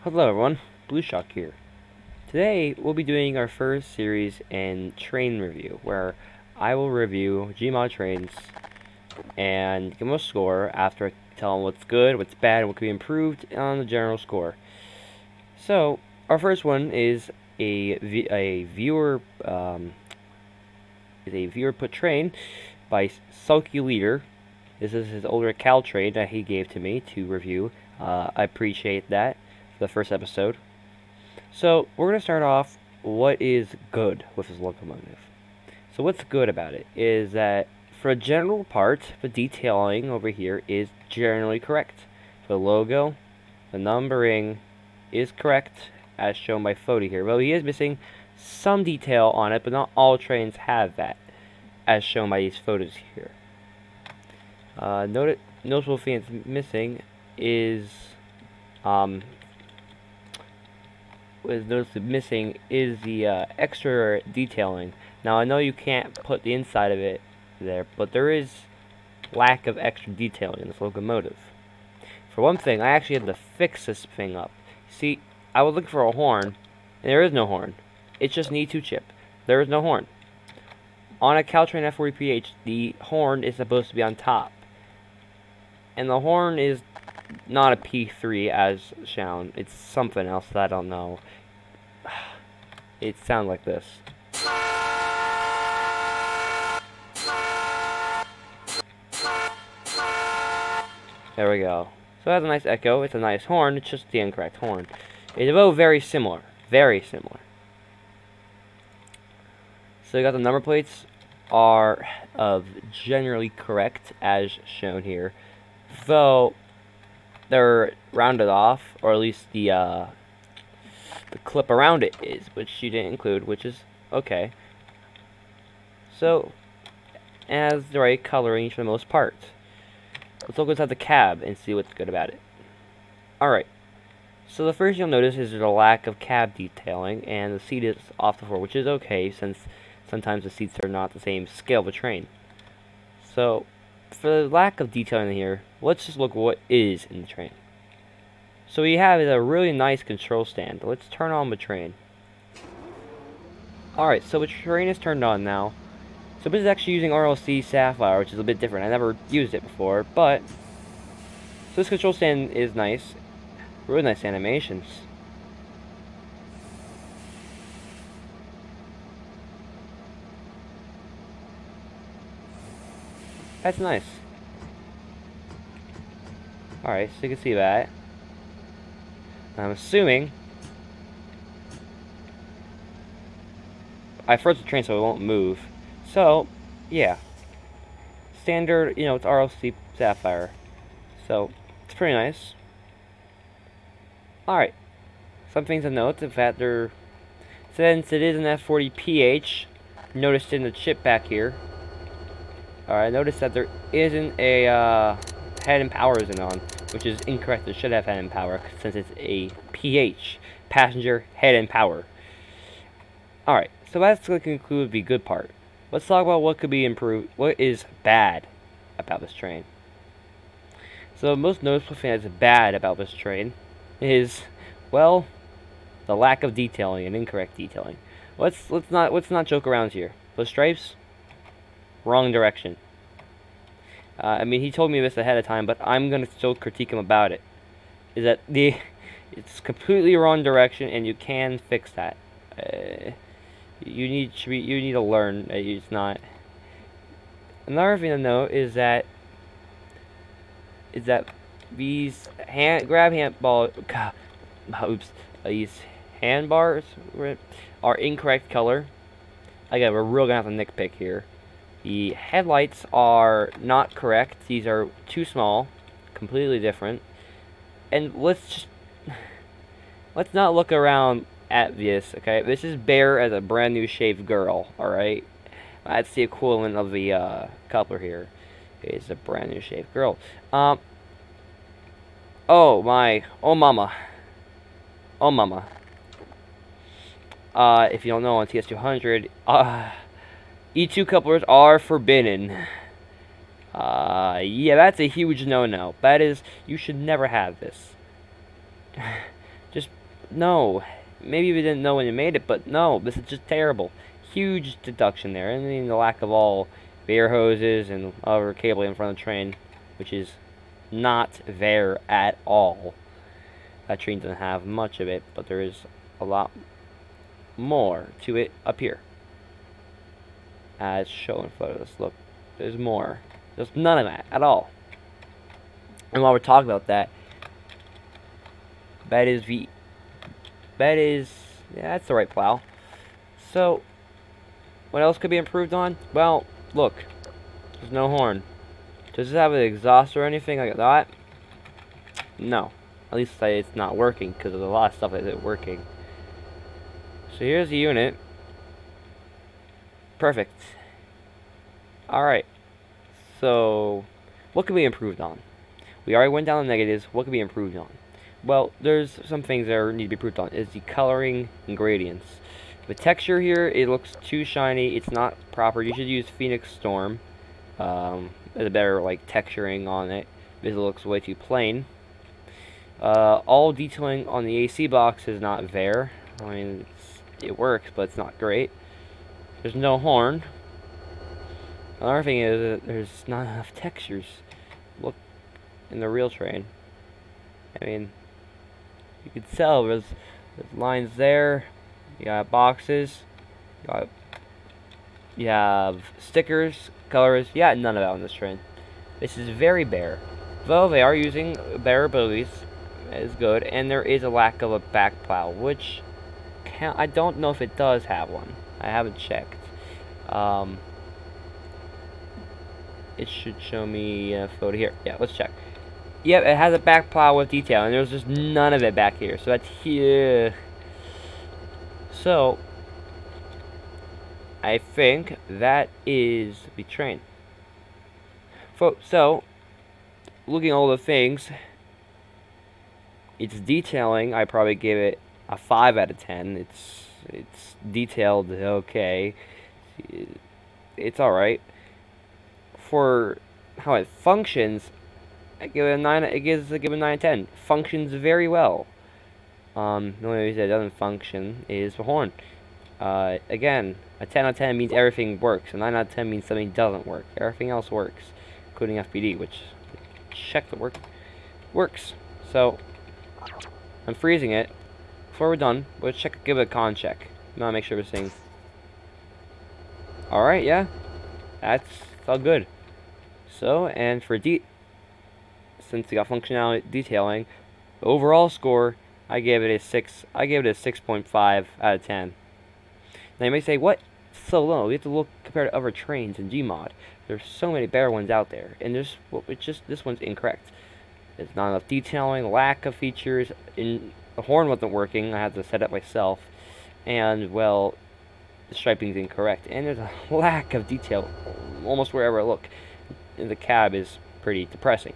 Hello everyone, Blue Shock here. Today we'll be doing our first series in train review, where I will review Gmod trains and give them a score after I tell them what's good, what's bad, and what can be improved on the general score. So our first one is a viewer put train by SulkieLeader6. This is his older CalTrain that he gave to me to review. I appreciate that. The first episode. So we're going to start off what is good with this locomotive. So what's good about it is that for a general part, the detailing over here is generally correct. The logo, the numbering is correct as shown by photo here. Well, he is missing some detail on it, but not all trains have that as shown by these photos here. Noticeable thing that's missing is the extra detailing. Now I know you can't put the inside of it there, but there is lack of extra detailing in this locomotive. For one thing, I actually had to fix this thing up. See, I was looking for a horn, and there is no horn. It's just an E2 chip. There is no horn. On a CalTrain F40PH, the horn is supposed to be on top. And the horn is not a P3 as shown. It's something else that I don't know. It sounds like this. There we go. So it has a nice echo. It's a nice horn. It's just the incorrect horn. It's both very similar. Very similar. So you got the number plates are generally correct as shown here, though they're rounded off, or at least the clip around it is, which you didn't include, which is okay. So it has the right coloring for the most part. Let's look inside the cab and see what's good about it. Alright, so the first you'll notice is there's a lack of cab detailing, and the seat is off the floor, which is okay since sometimes the seats are not the same scale of a train. So for the lack of detailing here, let's just look at what is in the train. So what you have is a really nice control stand. Let's turn on the train. Alright, so the train is turned on now. So this is actually using RLC Sapphire, which is a bit different. I never used it before, but so this control stand is nice. Really nice animations. That's nice. Alright, so you can see that. I'm assuming I froze the train so it won't move. So, yeah. Standard, it's RLC Sapphire. So, it's pretty nice. Alright. Some things to note, the fact since it is an F40PH, noticed in the chip back here. Alright, notice that there isn't a head and power isn't on, which is incorrect. It should have head and power since it's a PH, passenger head and power. Alright, so that's going to conclude the good part. Let's talk about what could be improved, what is bad about this train. So the most noticeable thing that's bad about this train is, well, the lack of detailing and incorrect detailing. Let's not joke around here. Those stripes, wrong direction. I mean, he told me this ahead of time, but I'm gonna still critique him about it. Is that it's completely wrong direction, and you can fix that. You need to learn. It's not. Another thing to note is that these these handbars are incorrect color. Again, we're really gonna have to nitpick here. The headlights are not correct. These are too small, completely different. And let's not look around at this, okay? This is bare as a brand new shaved girl, alright? That's the equivalent of the coupler here. It's a brand new shaved girl. Oh mama. Oh mama. If you don't know, on TS200, E2 couplers are forbidden. Yeah, that's a huge no-no. That is, you should never have this. Just no. Maybe we didn't know when you made it, but no, this is just terrible. Huge deduction there. And then the lack of all air hoses and other cabling in front of the train, which is not there at all. That train doesn't have much of it, but there is a lot more to it up here. As shown in photos. Look, there's more. There's none of that at all. And while we're talking about that, yeah, that's the right plow. So, what else could be improved on? Well, look, there's no horn. Does it have an exhaust or anything like that? No. At least it's not working, because there's a lot of stuff that isn't working. So here's the unit. Perfect. Alright. So, what can be improved on? We already went down the negatives. What can be improved on? Well, there's some things that need to be improved on. Is the coloring and gradients. The texture here, it looks too shiny. It's not proper. You should use Phoenix Storm. There's a better texturing on it. This looks way too plain. All detailing on the AC box is not there. I mean, it works, but it's not great. There's no horn. Another thing is that there's not enough textures. Look in the real train. I mean, you can tell there's lines there. You got boxes. You have stickers, colors. Yeah, none of that on this train. This is very bare. Though they are using bare abilities, is good, and there is a lack of a back plow, which I don't know if it does have one. I haven't checked. It should show me a photo here. Yeah, let's check. Yep, it has a back plow with detail, and there's just none of it back here. So that's here. So I think that is the train. So looking at all the things, its detailing, I probably give it a 5 out of 10. It's detailed okay. It's alright. For how it functions, I give it a 9. I give it a 9 out of 10. Functions very well. The only reason it doesn't function is the horn. Again, a 10 out of 10 means everything works. A 9 out of 10 means something doesn't work. Everything else works, including FPD, which check the works. So I'm freezing it. Before we're done, let's give it a con check. Now make sure we're seeing. Alright, yeah. That's all good. So, and for since we got functionality detailing, the overall score, I gave it a 6. I gave it a 6.5 out of 10. Now you may say, what? So low. We have to look compared to other trains in Gmod. There's so many better ones out there, and this one's incorrect. There's not enough detailing, lack of features. The horn wasn't working. I had to set it myself, and well, the striping's incorrect, and there's a lack of detail almost wherever I look. And the cab is pretty depressing.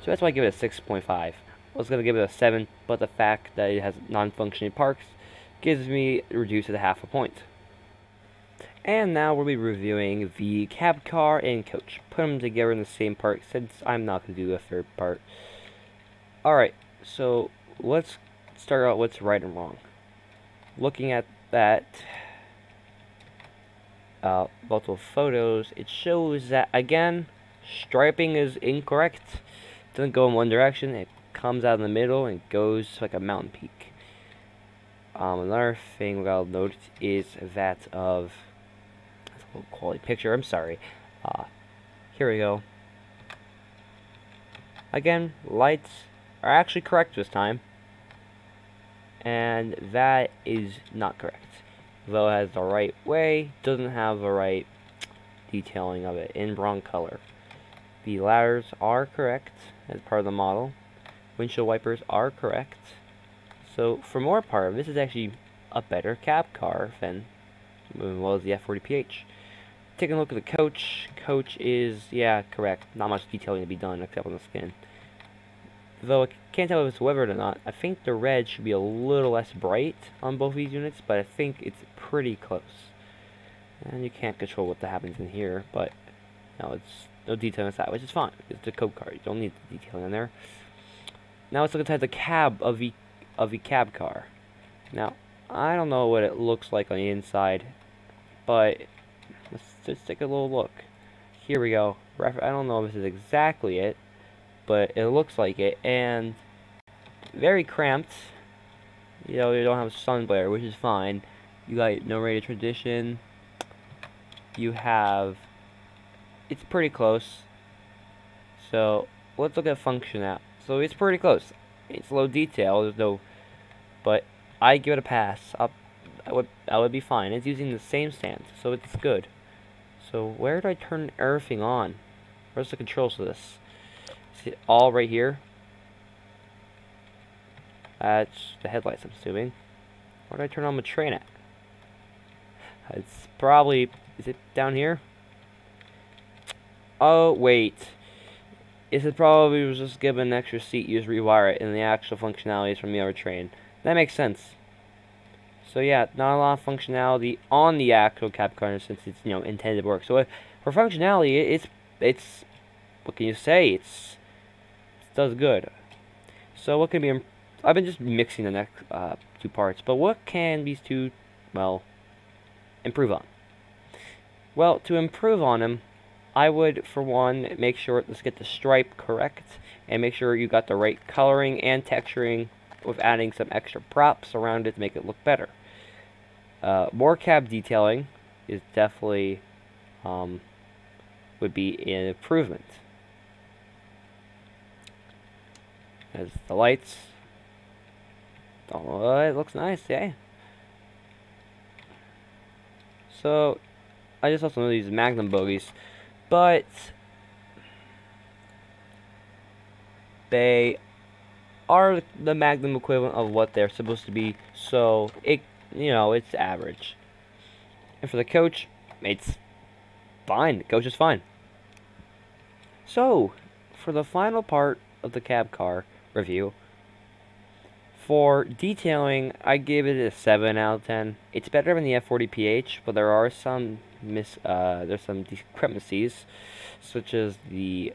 So that's why I give it a 6.5. I was going to give it a 7, but the fact that it has non-functioning parts gives me reduced it to half a point. And now we'll be reviewing the cab car and coach. Put them together in the same part since I'm not going to do a third part. Alright, so let's start out what's right and wrong. Looking at that, multiple photos, it shows that, again, striping is incorrect. It doesn't go in one direction. It comes out in the middle and goes like a mountain peak. Another thing I'll note is that of that's a low quality picture. I'm sorry. Here we go. Again, lights are actually correct this time, and that is not correct. Though it has the right way, doesn't have the right detailing of it in wrong color. The ladders are correct as part of the model. Windshield wipers are correct. So for more part, this is actually a better cab car than well as the F40PH. Taking a look at the coach. Coach is, yeah, correct. Not much detailing to be done except on the skin. Though I can't tell if it's weathered or not. I think the red should be a little less bright on both these units, but I think it's pretty close. And you can't control what happens in here, but no, it's no detail inside, which is fine. It's a coach car. You don't need the detailing in there. Now let's look inside the cab of the of a cab car. Now, I don't know what it looks like on the inside, but let's just take a little look. Here we go. I don't know if this is exactly it, but it looks like it, and very cramped. You know, you don't have sun glare, which is fine. You got no rated tradition. You have, it's pretty close. So let's look at function out. So it's pretty close. It's low detail. There's no, but I give it a pass. I would be fine. It's using the same stand, so it's good. So where do I turn everything on? Where's the controls for this? Is it all right here? That's the headlights, I'm assuming. Where do I turn on the train at? It's probably, is it down here? Oh, wait. Is it probably was just given an extra seat, you just rewire it, and the actual functionality is from the other train. That makes sense. So yeah, not a lot of functionality on the actual cab car since it's, you know, intended to work. So for functionality, it's what can you say? It does good. So what can be? I've been just mixing the next two parts, but what can these two, well, improve on? Well, to improve on them, I would, for one, make sure, let's get the stripe correct, and make sure you got the right coloring and texturing with adding some extra props around it to make it look better. More cab detailing is definitely, would be an improvement. As the lights, oh, it looks nice, yeah. So, I just saw some of these Magnum bogies, but they are the Magnum equivalent of what they're supposed to be, so it, you know, it's average. And for the coach, it's fine. The coach is fine. So, for the final part of the cab car review, for detailing, I give it a 7 out of 10. It's better than the F40PH, but there are some there's some discrepancies, such as the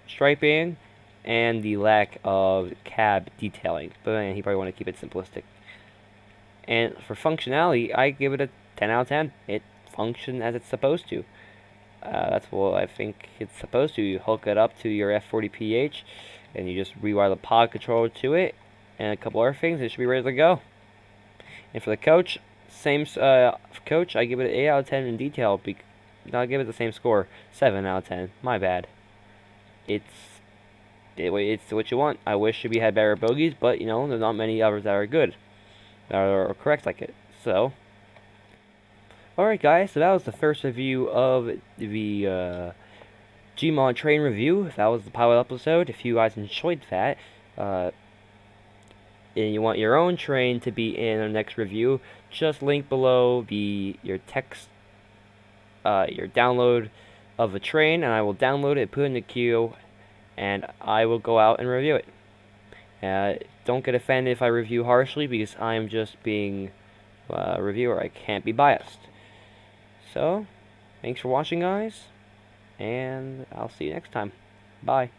striping and the lack of cab detailing. But then he probably want to keep it simplistic. And for functionality, I give it a 10 out of 10. It functions as it's supposed to. That's what I think it's supposed to. You hook it up to your F40PH, and you just rewire the pod controller to it, and a couple other things, it should be ready to go. And for the coach, same coach, I give it an 8 out of 10 in detail. I'll give it the same score, 7 out of 10. My bad. It's what you want. I wish we had better bogies, but you know, there's not many others that are good, that are correct like it. So, alright guys, so that was the first review of the Gmod train review. That was the pilot episode. If you guys enjoyed that, and you want your own train to be in our next review, just link below your download of a train, and I will download it, put it in the queue, and I will go out and review it. Don't get offended if I review harshly, because I'm just being a reviewer. I can't be biased. So, thanks for watching, guys, and I'll see you next time. Bye.